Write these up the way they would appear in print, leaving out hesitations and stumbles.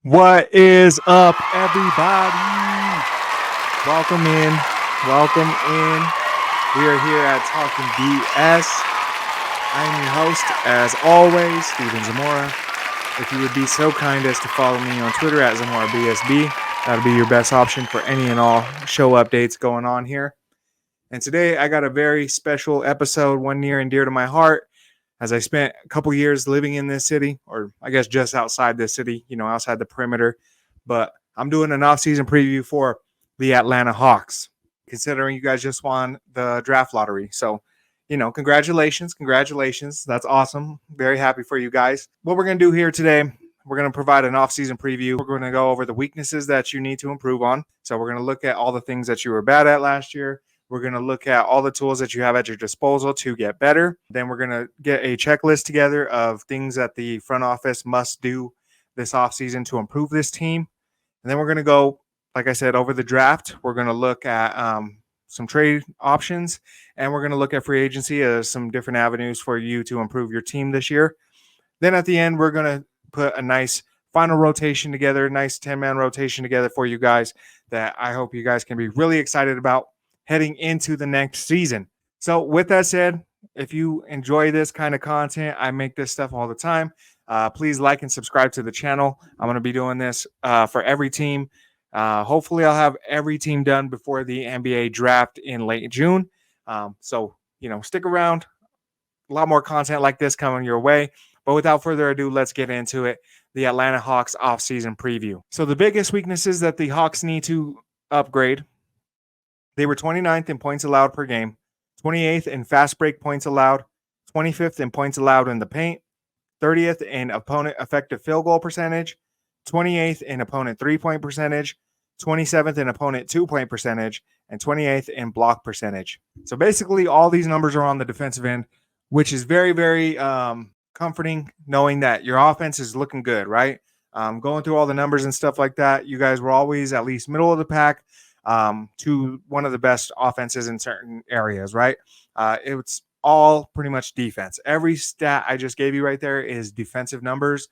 What is up, everybody? Welcome in. Welcome in. We are here at Talkin BS. I am your host, as always, Steven Zamora. If you would be so kind as to follow me on Twitter at ZamoraBSB, that would be your best option for any and all show updates going on here. And today I got a very special episode, one near and dear to my heart, as I spent a couple years living in this city, or I guess just outside this city, outside the perimeter. But I'm doing an off-season preview for the Atlanta Hawks, considering you guys just won the draft lottery. So, congratulations. Congratulations. That's awesome. Very happy for you guys. What we're going to do here today, we're going to provide an off-season preview. We're going to go over the weaknesses that you need to improve on. So we're going to look at all the things that you were bad at last year. We're going to look at all the tools that you have at your disposal to get better. Then we're going to get a checklist together of things that the front office must do this offseason to improve this team. And then we're going to go, like I said, over the draft. We're going to look at some trade options, and we're going to look at free agency as some different avenues for you to improve your team this year. Then at the end, we're going to put a nice final rotation together, nice 10-man rotation together for you guys that I hope you guys can be really excited about heading into the next season. So with that said, if you enjoy this kind of content, I make this stuff all the time. Please like and subscribe to the channel. I'm going to be doing this for every team. Hopefully I'll have every team done before the NBA draft in late June. So, stick around. A lot more content like this coming your way. But without further ado, let's get into it. The Atlanta Hawks offseason preview. So the biggest weaknesses that the Hawks need to upgrade. They were 29th in points allowed per game, 28th in fast break points allowed, 25th in points allowed in the paint, 30th in opponent effective field goal percentage, 28th in opponent three-point percentage, 27th in opponent two-point percentage, and 28th in block percentage. So basically all these numbers are on the defensive end, which is very, very comforting knowing that your offense is looking good, right? Going through all the numbers and stuff like that, you guys were always at least middle of the pack to one of the best offenses in certain areas, right? It's all pretty much defense. Every stat I just gave you right there is defensive numbers.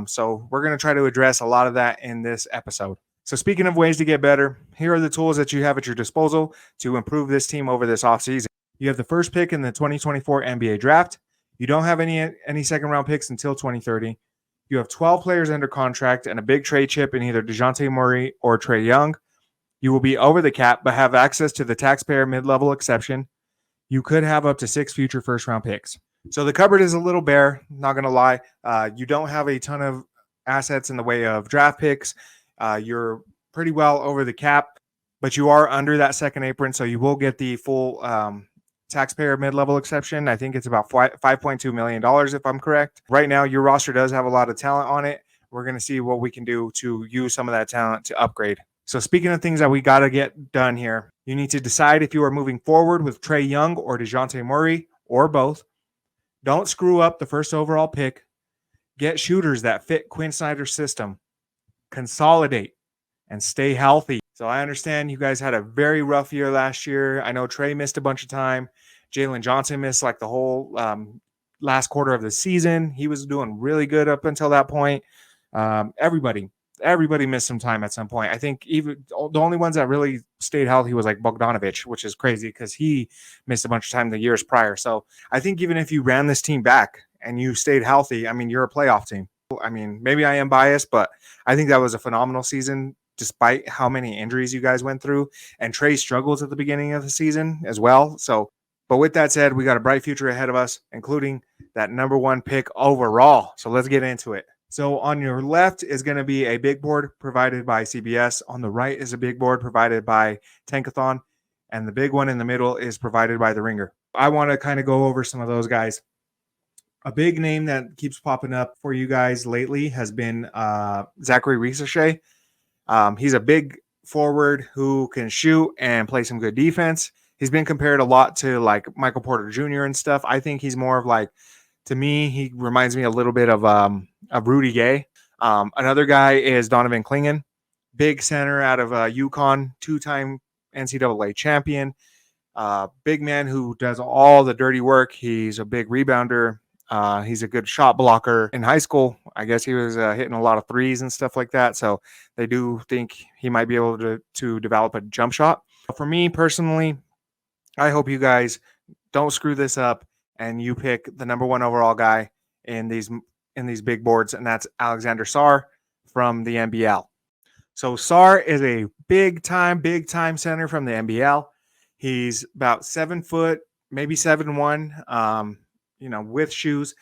So we're going to try to address a lot of that in this episode. So speaking of ways to get better, here are the tools that you have at your disposal to improve this team over this offseason. You have the first pick in the 2024 NBA draft. You don't have any second round picks until 2030. You have 12 players under contract and a big trade chip in either DeJounte Murray or Trae Young. You will be over the cap, but have access to the taxpayer mid-level exception. You could have up to 6 future first-round picks. So the cupboard is a little bare, not going to lie. You don't have a ton of assets in the way of draft picks. You're pretty well over the cap, but you are under that second apron, so you will get the full taxpayer mid-level exception. I think it's about $5.2 million, if I'm correct. Right now, your roster does have a lot of talent on it. We're going to see what we can do to use some of that talent to upgrade. So speaking of things that we got to get done here, you need to decide if you are moving forward with Trae Young or DeJounte Murray or both. Don't screw up the first overall pick. Get shooters that fit Quinn Snyder's system. Consolidate and stay healthy. So I understand you guys had a very rough year last year. I know Trae missed a bunch of time. Jalen Johnson missed like the whole last quarter of the season. He was doing really good up until that point. Everybody missed some time at some point. I think even the only ones that really stayed healthy was like Bogdanovich, which is crazy because he missed a bunch of time the years prior. So I think even if you ran this team back and you stayed healthy, I mean, you're a playoff team. I mean, maybe I am biased, but I think that was a phenomenal season despite how many injuries you guys went through. And Trae struggles at the beginning of the season as well. So, but with that said, we got a bright future ahead of us, including that number 1 pick overall. So let's get into it. So on your left is going to be a big board provided by CBS. On the right is a big board provided by Tankathon. And the big one in the middle is provided by The Ringer. I want to kind of go over some of those guys. A big name that keeps popping up for you guys lately has been Zachary Ricochet. He's a big forward who can shoot and play some good defense. He's been compared a lot to like Michael Porter Jr. and stuff. I think he's more of like, to me, he reminds me a little bit of Rudy Gay. Another guy is Donovan Clingan, big center out of UConn, 2-time NCAA champion. Big man who does all the dirty work. He's a big rebounder. He's a good shot blocker. In high school, I guess he was hitting a lot of threes and stuff like that. So they do think he might be able to develop a jump shot. For me personally, I hope you guys don't screw this up and you pick the number one overall guy in these big boards, and that's Alexander Sarr from the NBL. So Sarr is a big time center from the NBL. He's about 7 foot, maybe 7'1", with shoes.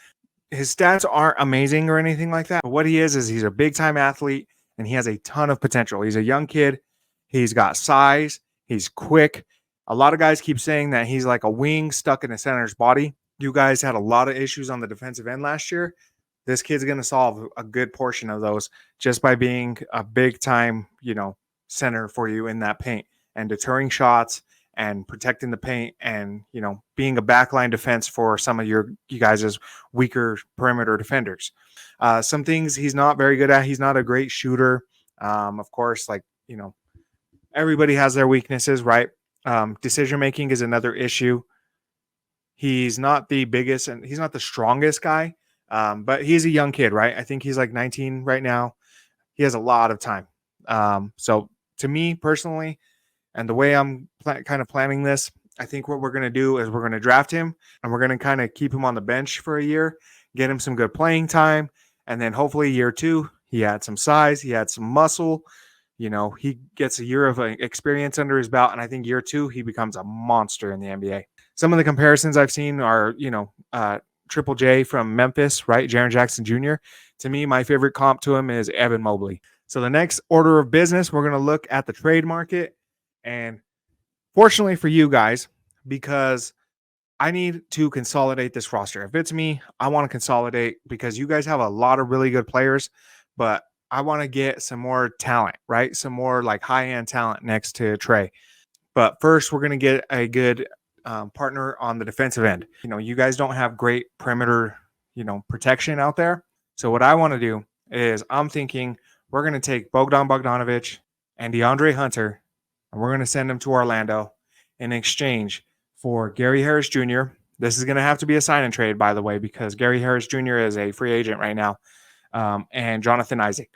His stats aren't amazing or anything like that. But what he is he's a big time athlete and he has a ton of potential. He's a young kid. He's got size. He's quick. A lot of guys keep saying that he's like a wing stuck in a center's body. You guys had a lot of issues on the defensive end last year. This kid's going to solve a good portion of those just by being a big time, center for you in that paint and deterring shots and protecting the paint and, being a backline defense for some of you guys' weaker perimeter defenders. Some things he's not very good at. He's not a great shooter. Of course, everybody has their weaknesses, right? Decision making is another issue. He's not the biggest and he's not the strongest guy, but he's a young kid, right? I think he's like 19 right now. He has a lot of time. So to me personally, and the way I'm kind of planning this, I think what we're going to do is we're going to draft him and we're going to kind of keep him on the bench for a year, get him some good playing time. And then hopefully year 2, he had some size, he had some muscle, he gets a year of experience under his belt. And I think year 2, he becomes a monster in the NBA. Some of the comparisons I've seen are, Triple J from Memphis, right? Jaren Jackson Jr. To me, my favorite comp to him is Evan Mobley. So the next order of business, we're going to look at the trade market. And fortunately for you guys, because I need to consolidate this roster. If it's me, I want to consolidate because you guys have a lot of really good players, but I want to get some more talent, right? Some more like high-end talent next to Trey. But first, we're going to get a good partner on the defensive end. You guys don't have great perimeter, protection out there. So what I want to do is I'm thinking we're going to take Bogdan Bogdanovic and DeAndre Hunter, and we're going to send them to Orlando in exchange for Gary Harris Jr. This is going to have to be a sign and trade, by the way, because Gary Harris Jr. is a free agent right now, and Jonathan Isaac.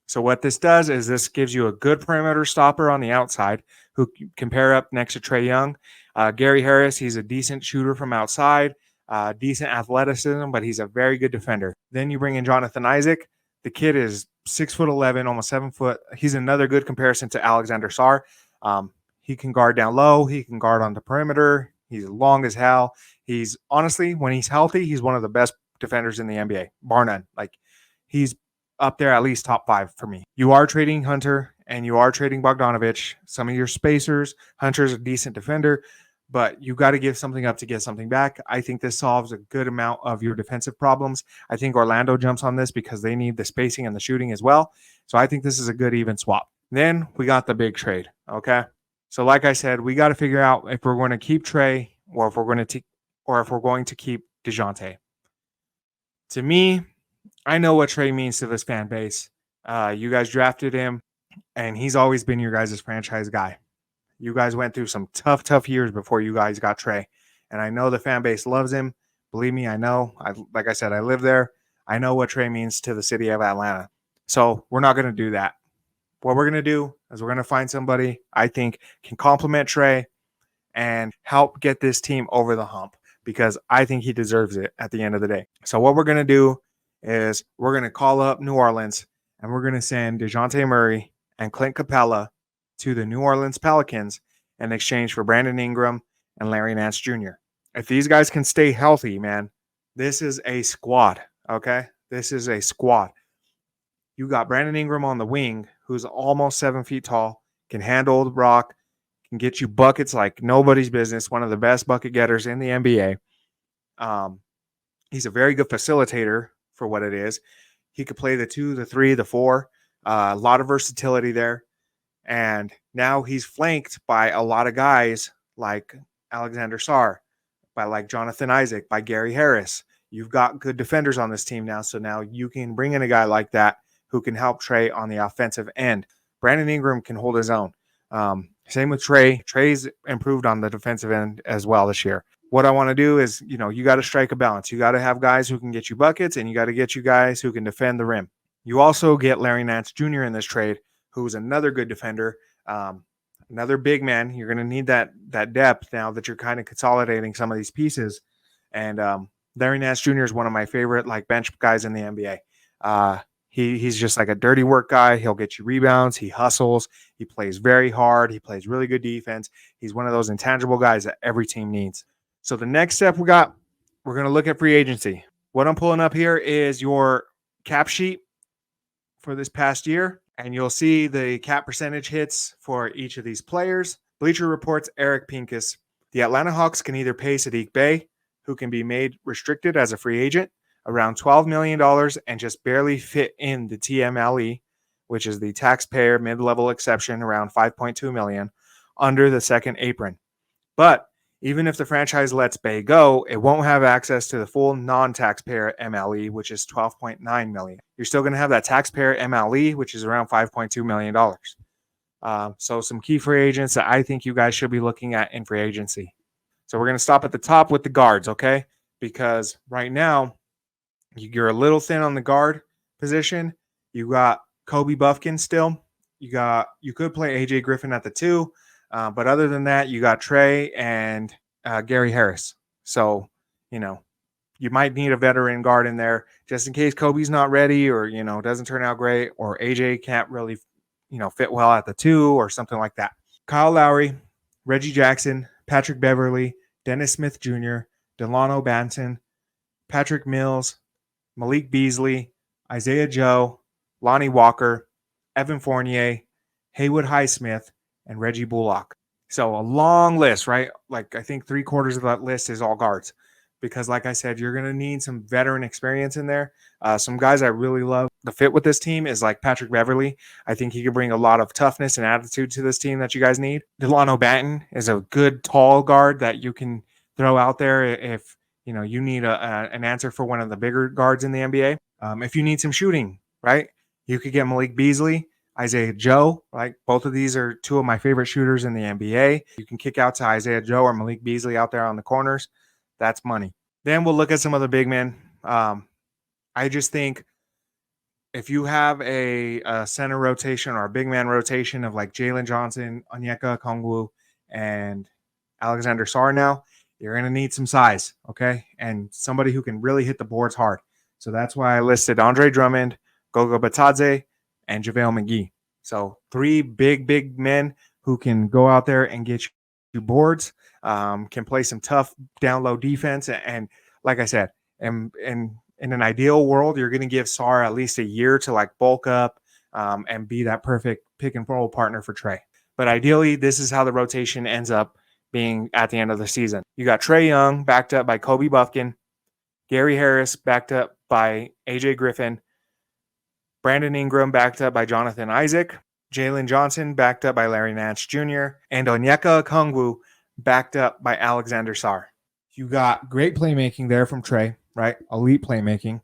So what this does is this gives you a good perimeter stopper on the outside who can pair up next to Trae Young. Gary Harris, he's a decent shooter from outside, decent athleticism, but he's a very good defender. Then you bring in Jonathan Isaac. The kid is 6'11", almost 7 foot. He's another good comparison to Alexander Sarr. He can guard down low. He can guard on the perimeter. He's long as hell. He's honestly, when he's healthy, he's one of the best defenders in the NBA, bar none. He's up there at least top 5 for me. You are trading Hunter and you are trading Bogdanovic. Some of your spacers. Hunter's a decent defender, but you got to give something up to get something back. I think this solves a good amount of your defensive problems. I think Orlando jumps on this because they need the spacing and the shooting as well. So I think this is a good even swap. Then we got the big trade. Okay. So like I said, we got to figure out if we're going to keep Trey or if we're going to keep DeJounte. To me, I know what Trey means to this fan base. You guys drafted him, and he's always been your guys' franchise guy. You guys went through some tough years before you guys got Trey, and I know the fan base loves him. Believe me, I know. Like I said, I live there. I know what Trey means to the city of Atlanta. So we're not going to do that. What we're going to do is we're going to find somebody I think can complement Trey and help get this team over the hump because I think he deserves it at the end of the day. So what we're going to do is we're going to call up New Orleans and we're going to send DeJounte Murray and Clint Capella to the New Orleans Pelicans in exchange for Brandon Ingram and Larry Nance Jr. If these guys can stay healthy, man, this is a squad, okay? This is a squad. You got Brandon Ingram on the wing, who's almost 7 feet tall, can handle the rock, can get you buckets like nobody's business, one of the best bucket getters in the NBA. He's a very good facilitator for what it is. He could play the 2, the 3, the 4, a lot of versatility there. And now he's flanked by a lot of guys like Alexander Sarr, by like Jonathan Isaac, by Gary Harris. You've got good defenders on this team now, so now you can bring in a guy like that who can help Trey on the offensive end. Brandon Ingram can hold his own. Same with Trey. Trey's improved on the defensive end as well this year. what I want to do is, you got to strike a balance. You got to have guys who can get you buckets, and you got to get you guys who can defend the rim. You also get Larry Nance Jr. in this trade, who's another good defender, another big man. You're going to need that depth now that you're kind of consolidating some of these pieces. And Larry Nance Jr. is one of my favorite bench guys in the NBA. He's just like a dirty work guy. He'll get you rebounds. He hustles. He plays very hard. He plays really good defense. He's one of those intangible guys that every team needs. So the next step we're going to look at free agency. What I'm pulling up here is your cap sheet for this past year, and you'll see the cap percentage hits for each of these players. Bleacher Report's Eric Pincus. The Atlanta Hawks can either pay Saddiq Bey, who can be made restricted as a free agent, around $12 million and just barely fit in the TMLE, which is the taxpayer mid-level exception, around $5.2 million, under the second apron. But even if the franchise lets Bey go, it won't have access to the full non-taxpayer MLE, which is $12.9 million. You're still going to have that taxpayer MLE, which is around $5.2 million. So some key free agents that I think you guys should be looking at in free agency. So we're going to stop at the top with the guards, okay? Because right now, you're a little thin on the guard position. You got Kobe Buffkin still. You could play AJ Griffin at the 2. But other than that, you got Trey and Gary Harris. So, you might need a veteran guard in there just in case Kobe's not ready or, doesn't turn out great, or AJ can't really, fit well at the 2 or something like that. Kyle Lowry, Reggie Jackson, Patrick Beverly, Dennis Smith Jr., Delano Banton, Patrick Mills, Malik Beasley, Isaiah Joe, Lonnie Walker, Evan Fournier, Haywood Highsmith, and Reggie Bullock. So a long list, right? I think 3/4 of that list is all guards. Because like I said, you're going to need some veteran experience in there. Some guys I really love. The fit with this team is like Patrick Beverly. I think he could bring a lot of toughness and attitude to this team that you guys need. Delano Banton is a good tall guard that you can throw out there if you need an answer for one of the bigger guards in the NBA. If you need some shooting, right? You could get Malik Beasley, Isaiah Joe, right? Both of these are two of my favorite shooters in the NBA. You can kick out to Isaiah Joe or Malik Beasley out there on the corners. That's money. Then we'll look at some other big men. I just think if you have a center rotation or a big man rotation of like Jalen Johnson, Onyeka Okongwu, and Alexander Sarr now, you're going to need some size, okay? And somebody who can really hit the boards hard. So that's why I listed Andre Drummond, Goga Batadze, and JaVale McGee. So 3 big men who can go out there and get you boards, can play some tough down low defense. And like I said, in an ideal world, you're going to give Sarr at least a year to bulk up and be that perfect pick and roll partner for Trey. But ideally, this is how the rotation ends up being at the end of the season. You got Trae Young backed up by Kobe Buffkin, Gary Harris backed up by AJ Griffin, Brandon Ingram backed up by Jonathan Isaac, Jalen Johnson backed up by Larry Nance Jr., and Onyeka Okongwu backed up by Alexander Sarr. You got great playmaking there from Trey, right? Elite playmaking.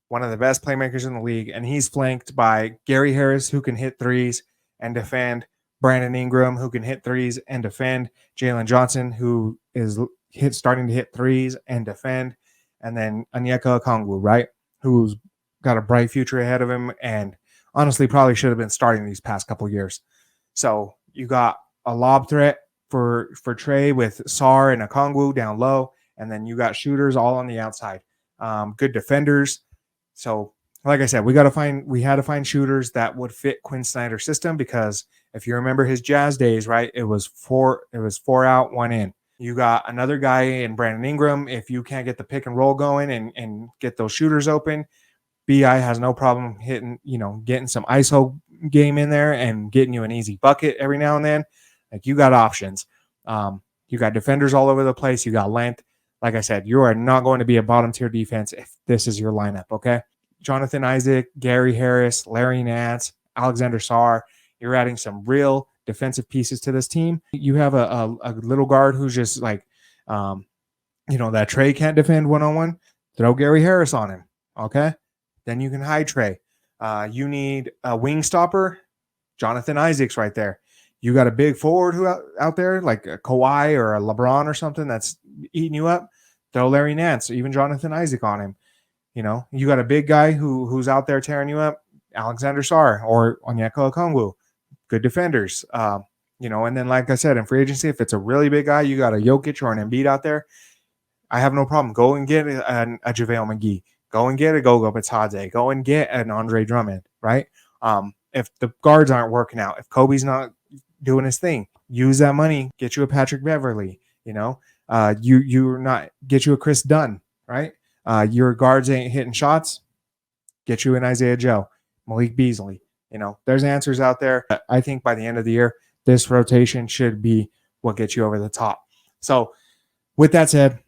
One of the best playmakers in the league. And he's flanked by Gary Harris, who can hit threes and defend. Brandon Ingram, who can hit threes and defend. Jalen Johnson, who is starting to hit threes and defend. And then Onyeka Okongwu, right? Who's got a bright future ahead of him and honestly probably should have been starting these past couple years. So you got a lob threat for Trey with Sarr and Okongwu down low, and then you got shooters all on the outside. Good defenders. So like I said, we had to find shooters that would fit Quinn Snyder's system, because if you remember his Jazz days, right, it was 4 out, 1 in. You got another guy in Brandon Ingram. If you can't get the pick and roll going and get those shooters open, BI has no problem hitting, getting some ISO game in there and getting you an easy bucket every now and then. Like, you got options. You got defenders all over the place. You got length. Like I said, you are not going to be a bottom tier defense if this is your lineup, okay? Jonathan Isaac, Gary Harris, Larry Nance, Alexander Sarr. You're adding some real defensive pieces to this team. You have a little guard who's just like, that Trey can't defend one-on-one. Throw Gary Harris on him, okay? Then you can hide Trey. You need a wing stopper. Jonathan Isaac's right there. You got a big forward who out there like a Kawhi or a LeBron or something that's eating you up. Throw Larry Nance, or even Jonathan Isaac on him. You got a big guy who's out there tearing you up, Alexander Sarr or Onyeka Okongwu, good defenders. And then like I said, in free agency, if it's a really big guy, you got a Jokic or an Embiid out there. I have no problem. Go and get a JaVale McGee. Go and get a Gogo Batadze. Go and get an Andre Drummond, right? If the guards aren't working out, if Kobe's not doing his thing, use that money, get you a Patrick Beverly, you're not get you a Chris Dunn, right? Your guards ain't hitting shots, get you an Isaiah Joe, Malik Beasley. There's answers out there. I think by the end of the year, this rotation should be what gets you over the top. So with that said,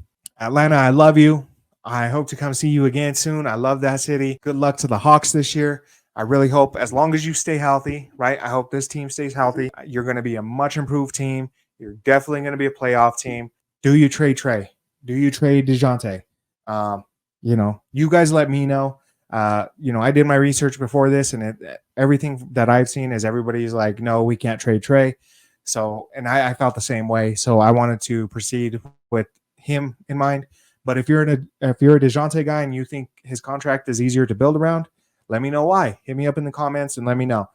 Atlanta, I love you. I hope to come see you again soon. I love that city. Good luck to the Hawks this year. I really hope, as long as you stay healthy, right? I hope this team stays healthy. You're going to be a much improved team. You're definitely going to be a playoff team. Do you trade Trey? Do you trade DeJounte? You guys let me know. I did my research before this, and everything that I've seen is everybody's like, no, we can't trade Trey. So, and I felt the same way. So I wanted to proceed with him in mind. But if you're a DeJounte guy and you think his contract is easier to build around, let me know why. Hit me up in the comments and let me know.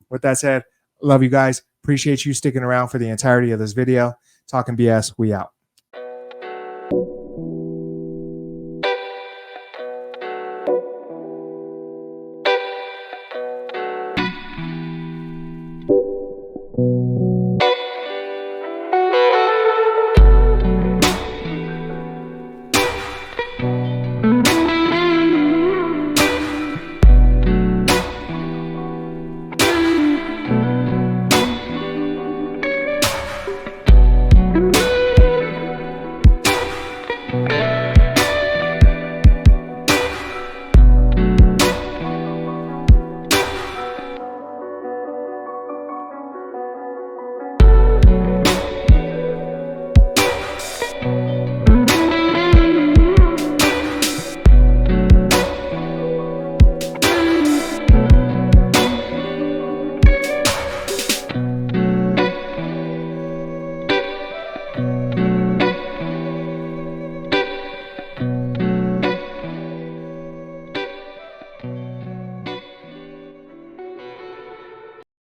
With that said, love you guys. Appreciate you sticking around for the entirety of this video. Talking BS, we out.